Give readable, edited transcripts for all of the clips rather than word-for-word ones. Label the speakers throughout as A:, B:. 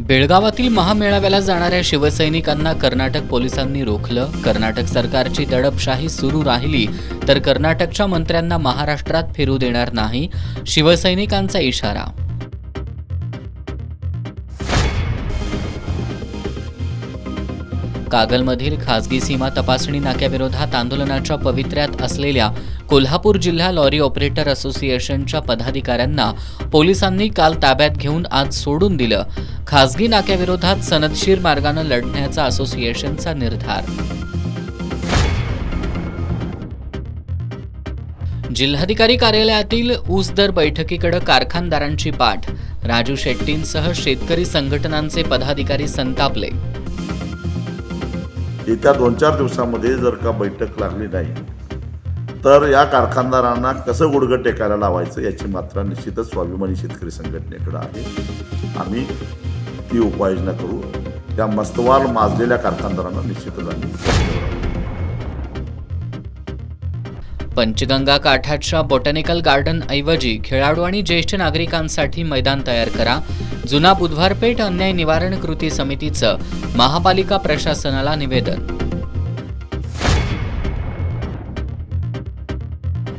A: बेळगावातील महामेळाव्याला जाणाऱ्या शिवसैनिकांना कर्नाटक पोलिसांनी रोखलं। कर्नाटक सरकारची दडपशाही सुरू राहिली तर कर्नाटकच्या मंत्र्यांना महाराष्ट्रात फिरू देणार नाही, शिवसैनिकांचा इशारा। कागलमधील खासगी सीमा तपासणी नाक्याविरोधात आंदोलनाच्या पवित्र्यात असलेल्या कोल्हापूर जिल्हा लॉरी ऑपरेटर असोसिएशनच्या पदाधिकाऱ्यांना पोलिसांनी काल ताब्यात घेऊन आज सोडून दिलं। खासगी नाक्याविरोधात सनदशीर मार्गाने लढण्याचा असोसिएशनचा निर्धार। जिल्हाधिकारी कार्यालयातील ऊस दर बैठकीकडे कारखानदारांची पाठ। राजू शेट्टींसह शेतकरी संघटनांचे पदाधिकारी संतापले।
B: येत्या 2-4 दिवसांमध्ये जर का बैठक लागली नाही तर या कारखानदारांना कसं गुडघं टेकायला लावायचं याची मात्रा निश्चितच स्वाभिमानी शेतकरी संघटनेकडे आहे। आम्ही ती उपाययोजना करू। त्या मस्तवाल माजलेल्या कारखानदारांना निश्चितच आम्ही
A: पंचगंगा काठाच्या बॉटॅनिकल गार्डन ऐवजी खेळाडू आणि ज्येष्ठ नागरिकांसाठी मैदान तयार करा। जुना बुधवारपेठ अन्याय निवारण कृती समितीचं महापालिका प्रशासनाला निवेदन।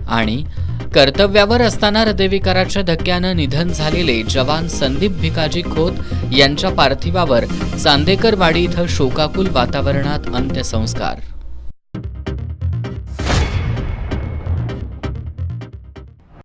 A: आणि कर्तव्यावर असताना हृदयविकाराच्या धक्क्यानं निधन झालेले जवान संदीप भिकाजी खोत यांच्या पार्थिवावर चांदेकरवाडी इथं शोकाकुल वातावरणात अंत्यसंस्कार।